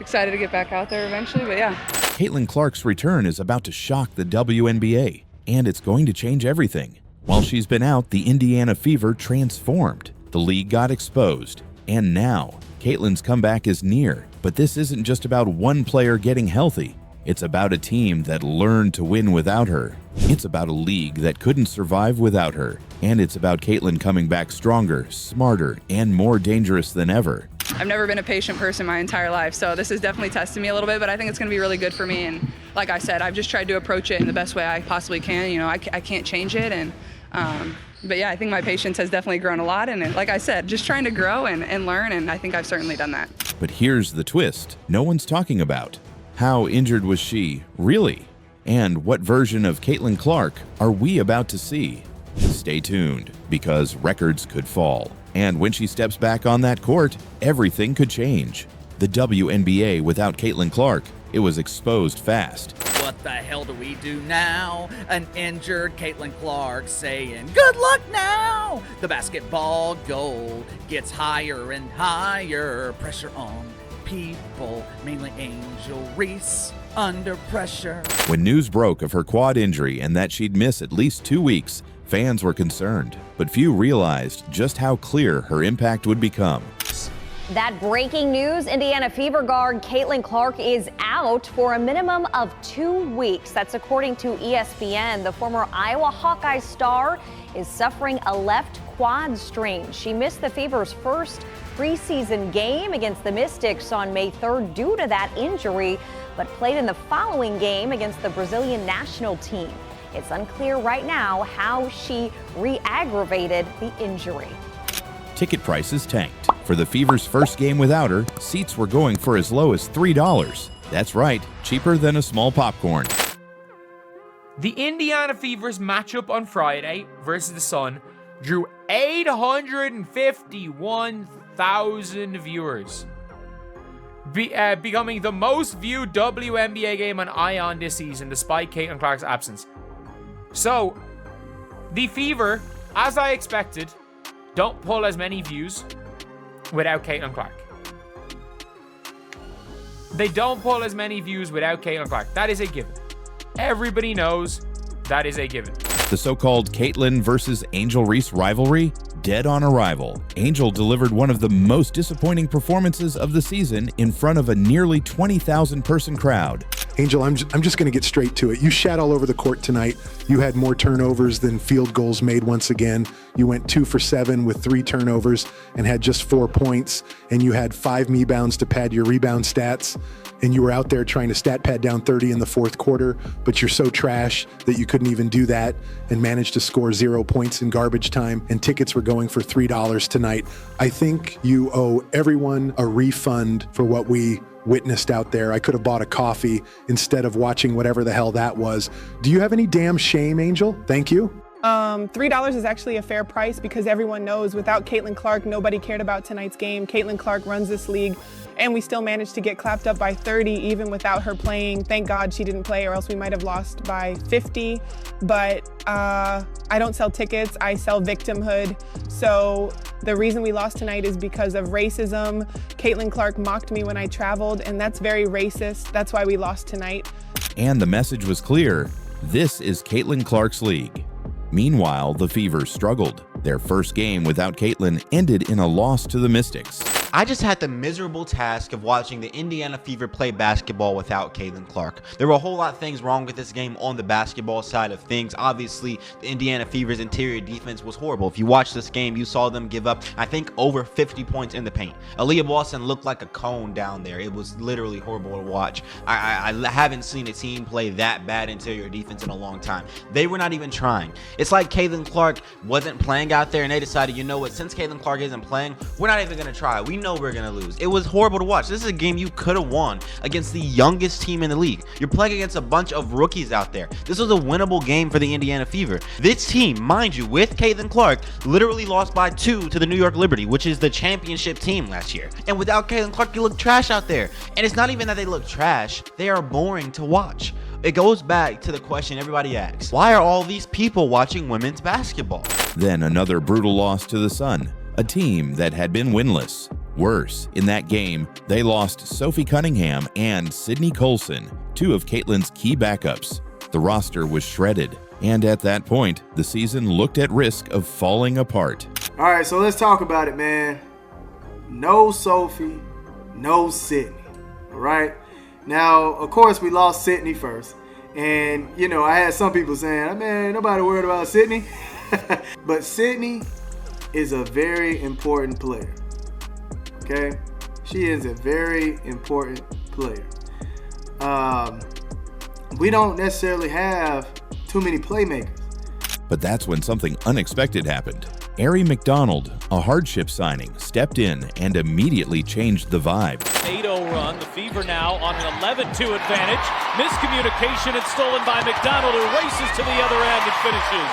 excited to get back out there eventually, but yeah. Caitlin Clark's return is about to shock the WNBA, and it's going to change everything. While she's been out, the Indiana Fever transformed. The league got exposed, and now Caitlin's comeback is near. But this isn't just about one player getting healthy. It's about a team that learned to win without her. It's about a league that couldn't survive without her. And it's about Caitlin coming back stronger, smarter, and more dangerous than ever. I've never been a patient person my entire life, so this has definitely tested me a little bit, but I think it's going to be really good for me. And like I said, I've just tried to approach it in the best way I possibly can. You know, I can't change it. But yeah, I think my patience has definitely grown a lot. And like I said, just trying to grow and learn, and I think I've certainly done that. But here's the twist no one's talking about. How injured was she, really? And what version of Caitlin Clark are we about to see? Stay tuned, because records could fall. And when she steps back on that court, everything could change. The WNBA without Caitlin Clark, it was exposed fast. What the hell do we do now? An injured Caitlin Clark saying, good luck now! The basketball goal gets higher and higher. Pressure on people, mainly Angel Reese, under pressure. When news broke of her quad injury and that she'd miss at least 2 weeks, fans were concerned, but few realized just how clear her impact would become. That breaking news, Indiana Fever guard Caitlin Clark is out for a minimum of 2 weeks. That's according to ESPN. The former Iowa Hawkeye star is suffering a left quad strain. She missed the Fever's first preseason game against the Mystics on May 3rd due to that injury, but played in the following game against the Brazilian national team. It's unclear right now how she re-aggravated the injury. Ticket prices tanked. For the Fever's first game without her, seats were going for as low as $3. That's right, cheaper than a small popcorn. The Indiana Fever's matchup on Friday versus the Sun drew 851,000 viewers, becoming the most viewed WNBA game on ION this season, despite Caitlin Clark's absence. So, the Fever, as I expected, don't pull as many views without Caitlin Clark. They don't pull as many views without Caitlin Clark. That is a given. Everybody knows that is a given. The so-called Caitlin versus Angel Reese rivalry, dead on arrival. Angel delivered one of the most disappointing performances of the season in front of a nearly 20,000 person crowd. Angel, I'm just going to get straight to it. You shat all over the court tonight. You had more turnovers than field goals made once again. You went 2 for 7 with 3 turnovers and had just 4 points. And you had 5 rebounds to pad your rebound stats. And you were out there trying to stat pad down 30 in the fourth quarter, but you're so trash that you couldn't even do that and managed to score 0 points in garbage time. And tickets were going for $3 tonight. I think you owe everyone a refund for what we witnessed out there. I could have bought a coffee instead of watching whatever the hell that was. Do you have any damn shame, Angel? Thank you. $3 is actually a fair price because everyone knows without Caitlin Clark, nobody cared about tonight's game. Caitlin Clark runs this league, and we still managed to get clapped up by 30 even without her playing. Thank God she didn't play, or else we might have lost by 50. But I don't sell tickets, I sell victimhood. So the reason we lost tonight is because of racism. Caitlin Clark mocked me when I traveled, and that's very racist. That's why we lost tonight. And the message was clear. This is Caitlin Clark's league. Meanwhile, the Fever struggled. Their first game without Caitlin ended in a loss to the Mystics. I just had the miserable task of watching the Indiana Fever play basketball without Caitlin Clark. There were a whole lot of things wrong with this game on the basketball side of things. Obviously, the Indiana Fever's interior defense was horrible. If you watched this game, you saw them give up, I think, over 50 points in the paint. Aaliyah Boston looked like a cone down there. It was literally horrible to watch. I haven't seen a team play that bad interior defense in a long time. They were not even trying. It's like Caitlin Clark wasn't playing out there, and they decided, you know what, since Caitlin Clark isn't playing, we're not even going to try. We know we're gonna lose. It was horrible to watch. This is a game you could have won against the youngest team in the league. You're playing against a bunch of rookies out there. This was a winnable game for the Indiana Fever. This team, mind you, with Caitlin Clark, literally lost by 2 to the New York Liberty, which is the championship team last year. And without Caitlin Clark, you look trash out there. And it's not even that they look trash, they are boring to watch. It goes back to the question everybody asks: why are all these people watching women's basketball? Then another brutal loss to the Sun, a team that had been winless. Worse, in that game, they lost Sophie Cunningham and Sydney Colson, two of Caitlin's key backups. The roster was shredded, and at that point, the season looked at risk of falling apart. All right, so let's talk about it, man. No Sophie, no Sydney, all right? Now, of course, we lost Sydney first. And, you know, I had some people saying, man, nobody worried about Sydney. But Sydney is a very important player, okay? She is a very important player. We don't necessarily have too many playmakers. But that's when something unexpected happened. Arie McDonald, a hardship signing, stepped in and immediately changed the vibe. 8-0 run. The Fever now on an 11-2 advantage. Miscommunication and stolen by McDonald, who races to the other end and finishes.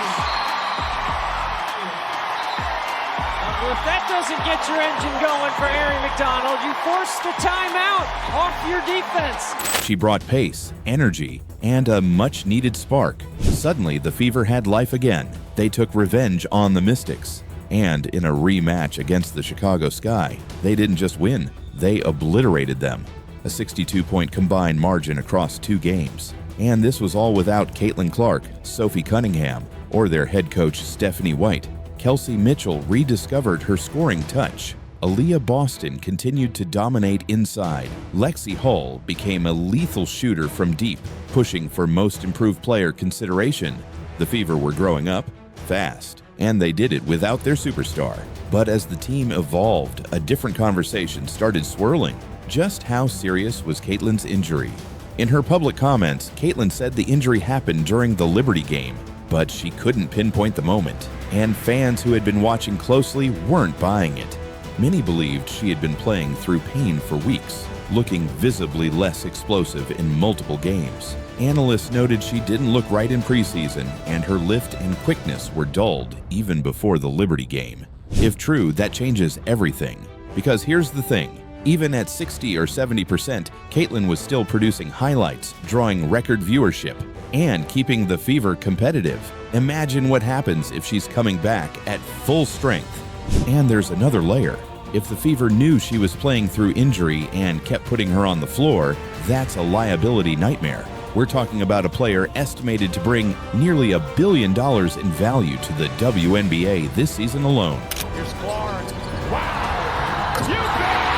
Well, if that doesn't get your engine going for Arie McDonald, you force the timeout off your defense. She brought pace, energy, and a much-needed spark. Suddenly, the Fever had life again. They took revenge on the Mystics. And in a rematch against the Chicago Sky, they didn't just win, they obliterated them. A 62-point combined margin across 2 games. And this was all without Caitlin Clark, Sophie Cunningham, or their head coach Stephanie White. Kelsey Mitchell rediscovered her scoring touch. Aaliyah Boston continued to dominate inside. Lexi Hull became a lethal shooter from deep, pushing for most improved player consideration. The Fever were growing up fast, and they did it without their superstar. But as the team evolved, a different conversation started swirling. Just how serious was Caitlin's injury? In her public comments, Caitlin said the injury happened during the Liberty game, but she couldn't pinpoint the moment, and fans who had been watching closely weren't buying it. Many believed she had been playing through pain for weeks, looking visibly less explosive in multiple games. Analysts noted she didn't look right in preseason, and her lift and quickness were dulled even before the Liberty game. If true, that changes everything. Because here's the thing, even at 60 or 70%, Caitlin was still producing highlights, drawing record viewership, and keeping the Fever competitive. Imagine what happens if she's coming back at full strength. And there's another layer. If the Fever knew she was playing through injury and kept putting her on the floor, that's a liability nightmare. We're talking about a player estimated to bring nearly $1 billion in value to the WNBA this season alone. Here's Clark. Wow! You bet!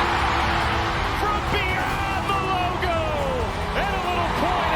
From beyond the logo! And a little point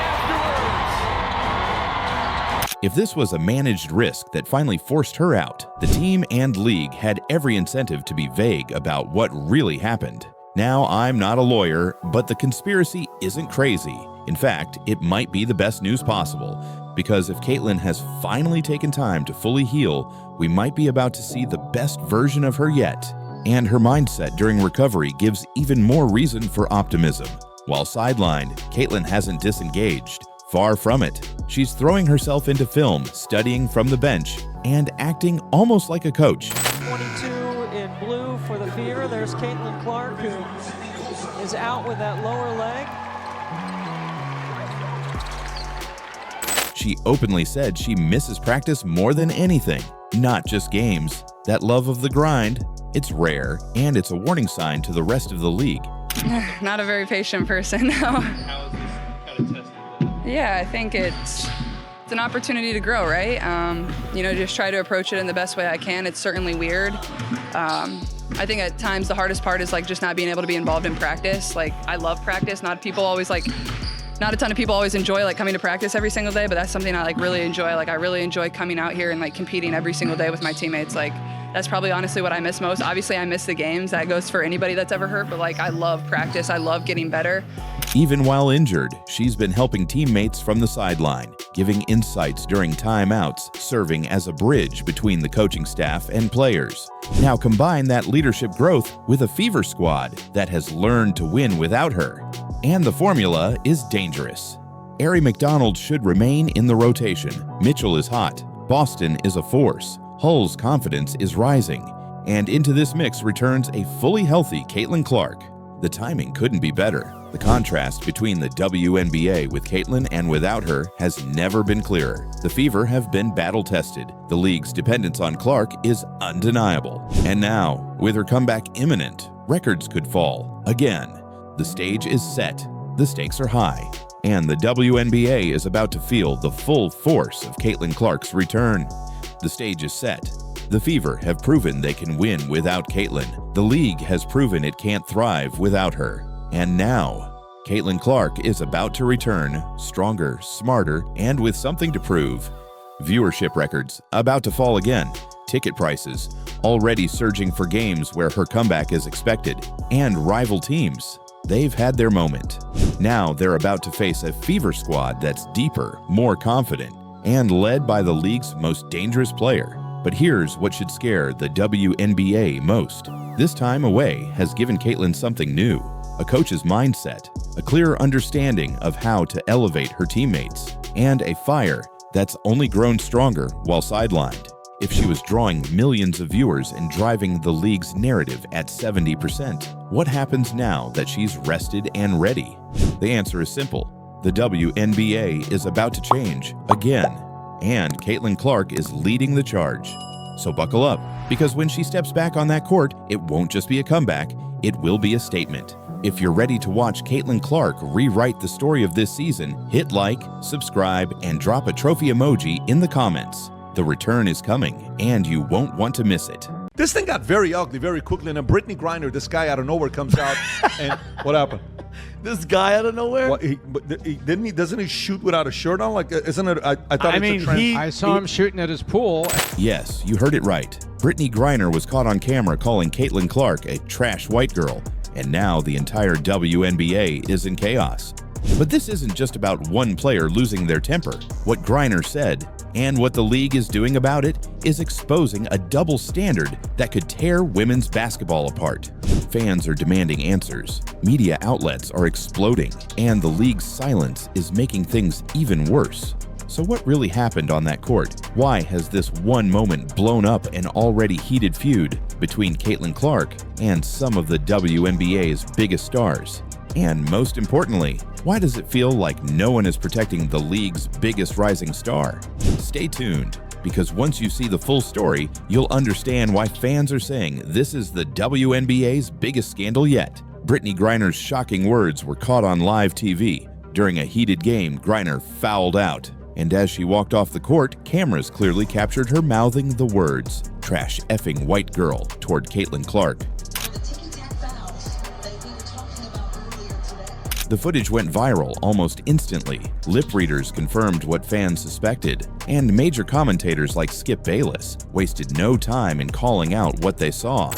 afterwards! If this was a managed risk that finally forced her out, the team and league had every incentive to be vague about what really happened. Now, I'm not a lawyer, but the conspiracy isn't crazy. In fact, it might be the best news possible, because if Caitlin has finally taken time to fully heal, we might be about to see the best version of her yet. And her mindset during recovery gives even more reason for optimism. While sidelined, Caitlin hasn't disengaged. Far from it. She's throwing herself into film, studying from the bench, and acting almost like a coach. 22 in blue for the Fever. There's Caitlin Clark, who is out with that lower leg. She openly said she misses practice more than anything, not just games. That love of the grind, it's rare, and it's a warning sign to the rest of the league. Not a very patient person, no. How is this kind of tested? Yeah, I think it's an opportunity to grow, right? Just try to approach it in the best way I can. It's certainly weird. I think at times the hardest part is just not being able to be involved in practice. I love practice. Not a ton of people always enjoy coming to practice every single day, but that's something I really enjoy. I really enjoy coming out here and competing every single day with my teammates. That's probably honestly what I miss most. Obviously I miss the games. That goes for anybody that's ever hurt, but I love practice. I love getting better. Even while injured, she's been helping teammates from the sideline, giving insights during timeouts, serving as a bridge between the coaching staff and players. Now combine that leadership growth with a Fever squad that has learned to win without her. And the formula is dangerous. Arie McDonald should remain in the rotation. Mitchell is hot. Boston is a force. Hull's confidence is rising. And into this mix returns a fully healthy Caitlin Clark. The timing couldn't be better. The contrast between the WNBA with Caitlin and without her has never been clearer. The Fever have been battle-tested. The league's dependence on Clark is undeniable. And now, with her comeback imminent, records could fall. Again, the stage is set, the stakes are high, and the WNBA is about to feel the full force of Caitlin Clark's return. The stage is set. The Fever have proven they can win without Caitlin. The league has proven it can't thrive without her. And now, Caitlin Clark is about to return, stronger, smarter, and with something to prove. Viewership records about to fall again. Ticket prices already surging for games where her comeback is expected. And rival teams, they've had their moment. Now they're about to face a Fever squad that's deeper, more confident, and led by the league's most dangerous player. But here's what should scare the WNBA most. This time away has given Caitlin something new, a coach's mindset, a clear understanding of how to elevate her teammates, and a fire that's only grown stronger while sidelined. If she was drawing millions of viewers and driving the league's narrative at 70%, what happens now that she's rested and ready? The answer is simple. The WNBA is about to change again. And Caitlin Clark is leading the charge. So buckle up, because when she steps back on that court, it won't just be a comeback, it will be a statement. If you're ready to watch Caitlin Clark rewrite the story of this season, hit like, subscribe, and drop a trophy emoji in the comments. The return is coming, and you won't want to miss it. This thing got very ugly very quickly, and then Brittany Griner, this guy out of nowhere, comes out, and what happened? This guy out of nowhere? Well, doesn't he shoot without a shirt on? Like, isn't it? I thought I it's mean, a trend. I saw him shooting at his pool. Yes, you heard it right. Brittany Griner was caught on camera calling Caitlin Clark a trash white girl, and now the entire WNBA is in chaos. But this isn't just about one player losing their temper. What Griner said, and what the league is doing about it, is exposing a double standard that could tear women's basketball apart. Fans are demanding answers, media outlets are exploding, and the league's silence is making things even worse. So what really happened on that court? Why has this one moment blown up an already heated feud between Caitlin Clark and some of the WNBA's biggest stars? And most importantly, why does it feel like no one is protecting the league's biggest rising star? Stay tuned, because once you see the full story, you'll understand why fans are saying this is the WNBA's biggest scandal yet. Brittany Griner's shocking words were caught on live TV. During a heated game, Griner fouled out, and as she walked off the court, cameras clearly captured her mouthing the words, "trash effing white girl," toward Caitlin Clark. The footage went viral almost instantly. Lip readers confirmed what fans suspected, and major commentators like Skip Bayless wasted no time in calling out what they saw.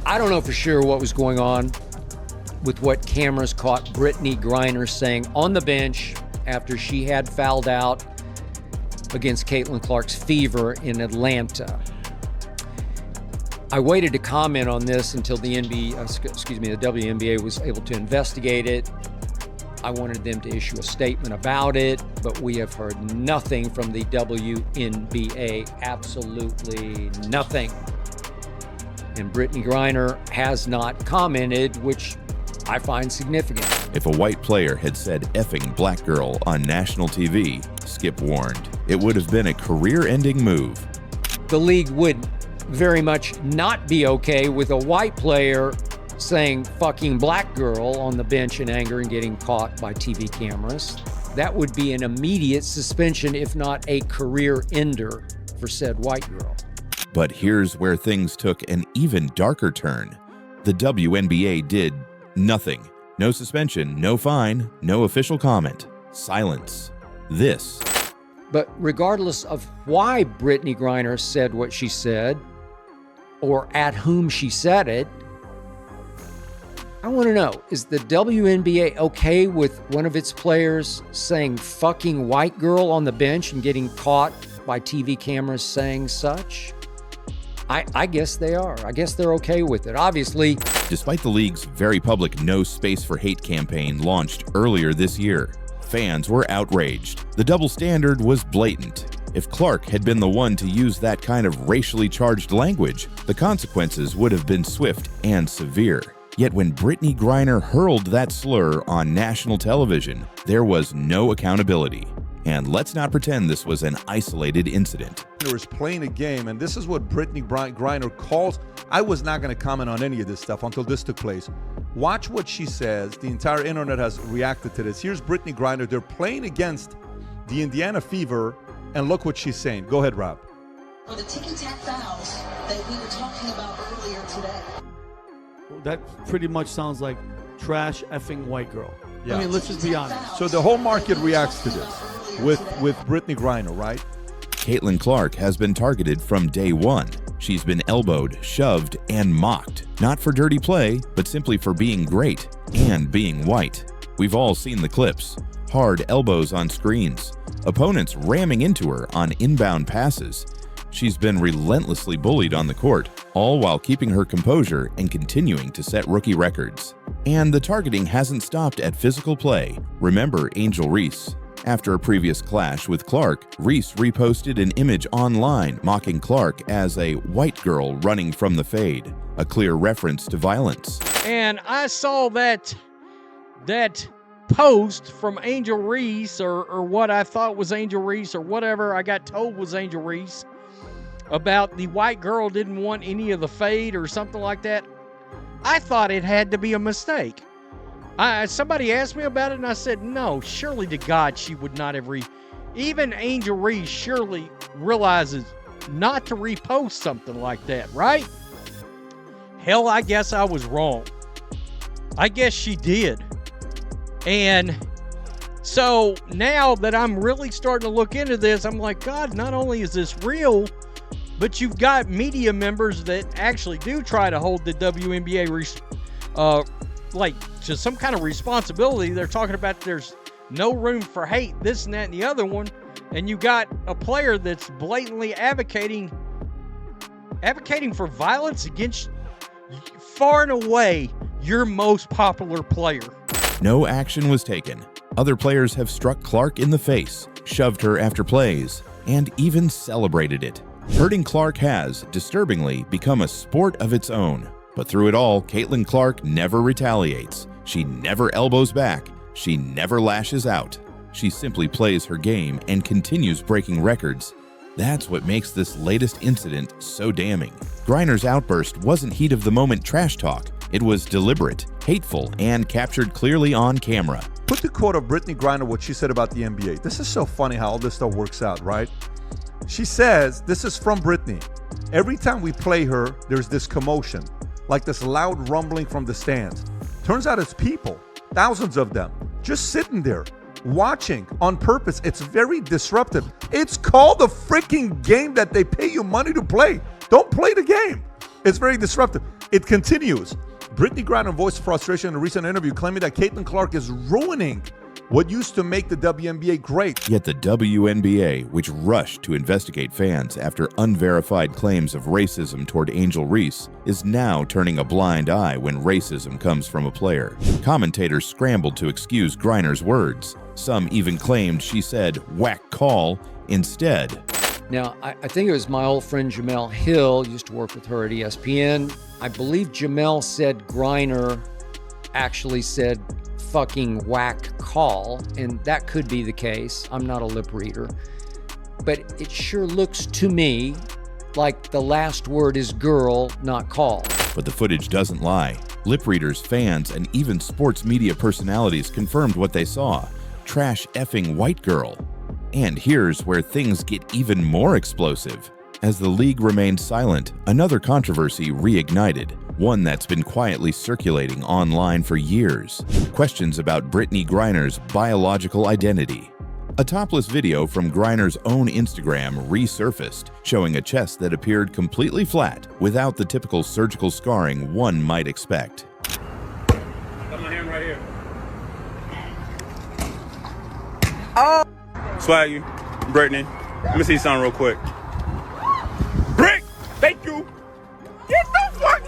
I don't know for sure what was going on with what cameras caught Brittany Griner saying on the bench after she had fouled out against Caitlin Clark's Fever in Atlanta. I waited to comment on this until the WNBA was able to investigate it. I wanted them to issue a statement about it, but we have heard nothing from the WNBA, absolutely nothing. And Brittany Griner has not commented, which I find significant. If a white player had said effing black girl on national TV, Skip warned, it would have been a career-ending move. The league would very much not be okay with a white player saying fucking black girl on the bench in anger and getting caught by TV cameras. That would be an immediate suspension, if not a career ender for said white girl. But here's where things took an even darker turn. The WNBA did nothing. No suspension, no fine, no official comment. Silence. This. But regardless of why Brittany Griner said what she said, or at whom she said it, I want to know, is the WNBA okay with one of its players saying fucking white girl on the bench and getting caught by TV cameras saying such? I guess they are. I guess they're okay with it. Obviously, despite the league's very public No Space for Hate campaign launched earlier this year, fans were outraged. The double standard was blatant. If Clark had been the one to use that kind of racially charged language, the consequences would have been swift and severe. Yet when Brittany Griner hurled that slur on national television, there was no accountability. And let's not pretend this was an isolated incident. Is playing a game, and this is what Brittany Griner calls. I was not going to comment on any of this stuff until this took place. Watch what she says. The entire internet has reacted to this. Here's Brittany Griner. They're playing against the Indiana Fever, and look what she's saying. Go ahead, Rob. For the ticky-tack fouls that we were talking about earlier today. That pretty much sounds like trash effing white girl. Yeah. I mean, let's just be honest. So the whole market reacts to this with Brittany Griner, right? Caitlin Clark has been targeted from day one. She's been elbowed, shoved, and mocked. Not for dirty play, but simply for being great and being white. We've all seen the clips. Hard elbows on screens. Opponents ramming into her on inbound passes. She's been relentlessly bullied on the court, all while keeping her composure and continuing to set rookie records. And the targeting hasn't stopped at physical play. Remember Angel Reese. After a previous clash with Clark, Reese reposted an image online mocking Clark as a white girl running from the fade, a clear reference to violence. And I saw that post from Angel Reese, or what I thought was Angel Reese, or whatever I got told was Angel Reese, about the white girl didn't want any of the fade or something like that. I thought it had to be a mistake. Somebody asked me about it, and I said, no, surely to God she would not have even Angel Reese surely realizes not to repost something like that, right? Hell, I guess I was wrong. I guess she did. And so now that I'm really starting to look into this, I'm like, God, not only is this real, but you've got media members that actually do try to hold the WNBA to some kind of responsibility. They're talking about there's no room for hate, this and that and the other one, and you got a player that's blatantly advocating for violence against far and away your most popular player. No action was taken. Other players have struck Clark in the face, shoved her after plays, and even celebrated it. Hurting Clark has, disturbingly, become a sport of its own. But through it all, Caitlin Clark never retaliates. She never elbows back. She never lashes out. She simply plays her game and continues breaking records. That's what makes this latest incident so damning. Griner's outburst wasn't heat of the moment trash talk. It was deliberate, hateful, and captured clearly on camera. Put the quote of Brittany Griner, what she said about the NBA. This is so funny how all this stuff works out, right? She says, this is from Brittany. Every time we play her, there's this commotion, like this loud rumbling from the stands. Turns out it's people, thousands of them, just sitting there, watching on purpose. It's very disruptive. It's called the freaking game that they pay you money to play. Don't play the game. It's very disruptive. It continues. Brittany Griner voiced frustration in a recent interview, claiming that Caitlin Clark is ruining what used to make the WNBA great. Yet the WNBA, which rushed to investigate fans after unverified claims of racism toward Angel Reese, is now turning a blind eye when racism comes from a player. Commentators scrambled to excuse Griner's words. Some even claimed she said "whack call" instead. Now, I think it was my old friend Jamel Hill, used to work with her at ESPN. I believe Jamel said Griner actually said fucking whack call, and that could be the case. I'm not a lip reader. But it sure looks to me like the last word is girl, not call. But the footage doesn't lie. Lip readers, fans, and even sports media personalities confirmed what they saw. Trash effing white girl. And here's where things get even more explosive. As the league remained silent, another controversy reignited, one that's been quietly circulating online for years. Questions about Brittany Griner's biological identity. A topless video from Griner's own Instagram resurfaced, showing a chest that appeared completely flat, without the typical surgical scarring one might expect. Got my hand right here. Oh! Swag you, Brittany. Let me see something real quick. Brick! Thank you! Get the fuck!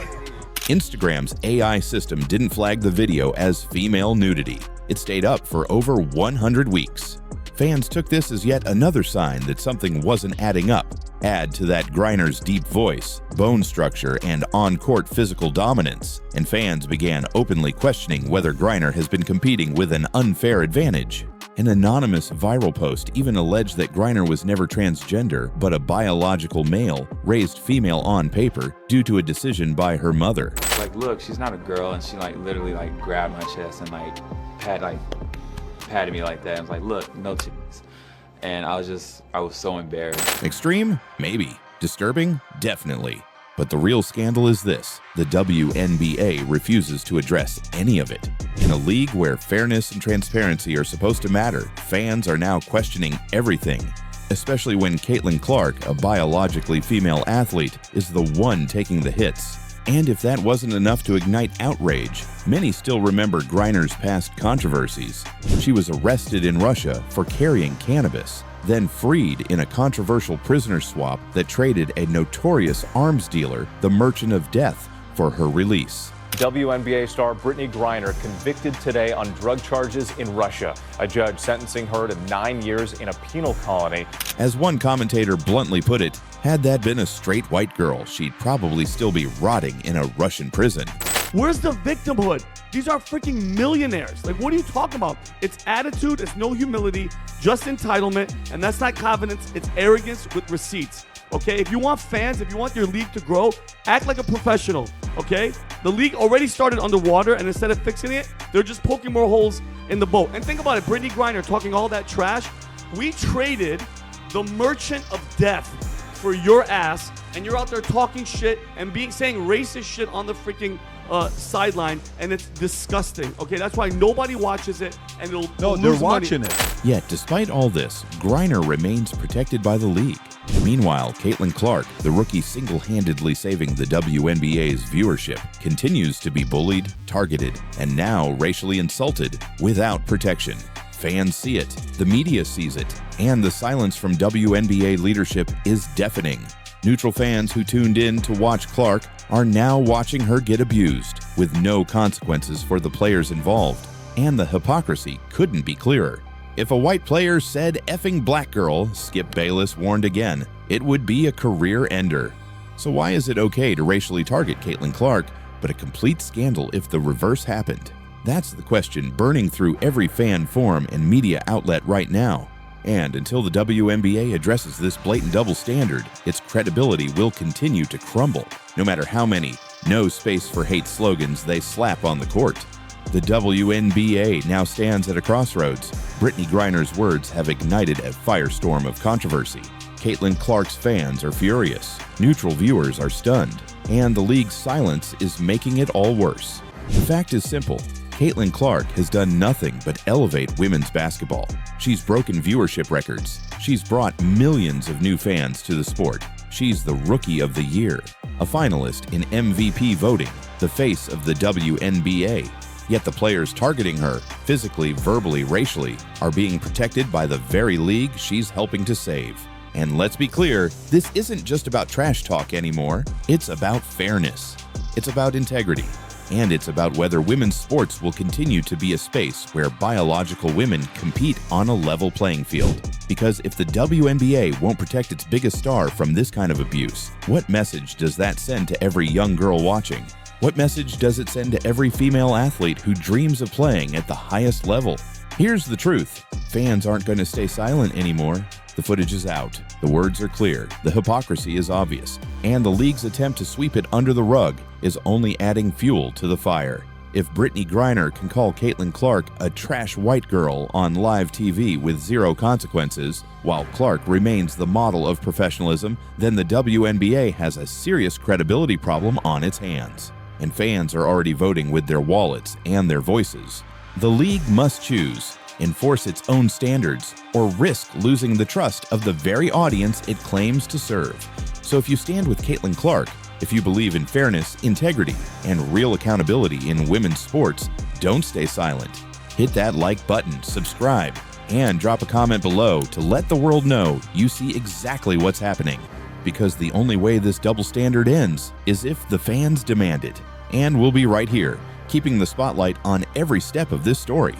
Instagram's AI system didn't flag the video as female nudity. It stayed up for over 100 weeks. Fans took this as yet another sign that something wasn't adding up. Add to that Griner's deep voice, bone structure, and on-court physical dominance, and fans began openly questioning whether Griner has been competing with an unfair advantage. An anonymous viral post even alleged that Griner was never transgender, but a biological male, raised female on paper, due to a decision by her mother. Like, look, she's not a girl, and she literally grabbed my chest and patted me like that. I was like, look, no titties. And I was so embarrassed. Extreme? Maybe. Disturbing? Definitely. But the real scandal is this: the WNBA refuses to address any of it. In a league where fairness and transparency are supposed to matter, fans are now questioning everything, especially when Caitlin Clark, a biologically female athlete, is the one taking the hits. And if that wasn't enough to ignite outrage, many still remember Griner's past controversies. She was arrested in Russia for carrying cannabis, then freed in a controversial prisoner swap that traded a notorious arms dealer, the Merchant of Death, for her release. WNBA star Brittany Griner convicted today on drug charges in Russia. A judge sentencing her to 9 years in a penal colony. As one commentator bluntly put it, had that been a straight white girl, she'd probably still be rotting in a Russian prison. Where's the victimhood? These are freaking millionaires. Like, what are you talking about? It's attitude, it's no humility, just entitlement, and that's not confidence, it's arrogance with receipts. Okay, if you want fans, if you want your league to grow, act like a professional, okay? The league already started underwater, and instead of fixing it, they're just poking more holes in the boat. And think about it, Brittany Griner talking all that trash. We traded the Merchant of Death for your ass, and you're out there talking shit and saying racist shit on the freaking sideline, and it's disgusting. Okay, that's why nobody watches it, and they're watching it. Yet, despite all this, Griner remains protected by the league. Meanwhile, Caitlin Clark, the rookie single-handedly saving the WNBA's viewership, continues to be bullied, targeted, and now racially insulted without protection. Fans see it, the media sees it, and the silence from WNBA leadership is deafening. Neutral fans who tuned in to watch Clark are now watching her get abused, with no consequences for the players involved. And the hypocrisy couldn't be clearer. If a white player said effing black girl, Skip Bayless warned again, it would be a career ender. So why is it okay to racially target Caitlin Clark, but a complete scandal if the reverse happened? That's the question burning through every fan forum and media outlet right now. And until the WNBA addresses this blatant double standard, its credibility will continue to crumble, no matter how many "no space for hate" slogans they slap on the court. The WNBA now stands at a crossroads. Brittany Griner's words have ignited a firestorm of controversy. Caitlin Clark's fans are furious, neutral viewers are stunned, and the league's silence is making it all worse. The fact is simple. Caitlin Clark has done nothing but elevate women's basketball. She's broken viewership records. She's brought millions of new fans to the sport. She's the Rookie of the Year, a finalist in MVP voting, the face of the WNBA. Yet the players targeting her, physically, verbally, racially, are being protected by the very league she's helping to save. And let's be clear, this isn't just about trash talk anymore. It's about fairness. It's about integrity. And it's about whether women's sports will continue to be a space where biological women compete on a level playing field. Because if the WNBA won't protect its biggest star from this kind of abuse, what message does that send to every young girl watching? What message does it send to every female athlete who dreams of playing at the highest level? Here's the truth. Fans aren't going to stay silent anymore. The footage is out. The words are clear. The hypocrisy is obvious. And the league's attempt to sweep it under the rug is only adding fuel to the fire. If Brittany Griner can call Caitlin Clark a trash white girl on live TV with zero consequences, while Clark remains the model of professionalism, then the WNBA has a serious credibility problem on its hands. And fans are already voting with their wallets and their voices. The league must choose: enforce its own standards, or risk losing the trust of the very audience it claims to serve. So if you stand with Caitlin Clark, if you believe in fairness, integrity, and real accountability in women's sports, don't stay silent. Hit that like button, subscribe, and drop a comment below to let the world know you see exactly what's happening. Because the only way this double standard ends is if the fans demand it. And we'll be right here, keeping the spotlight on every step of this story.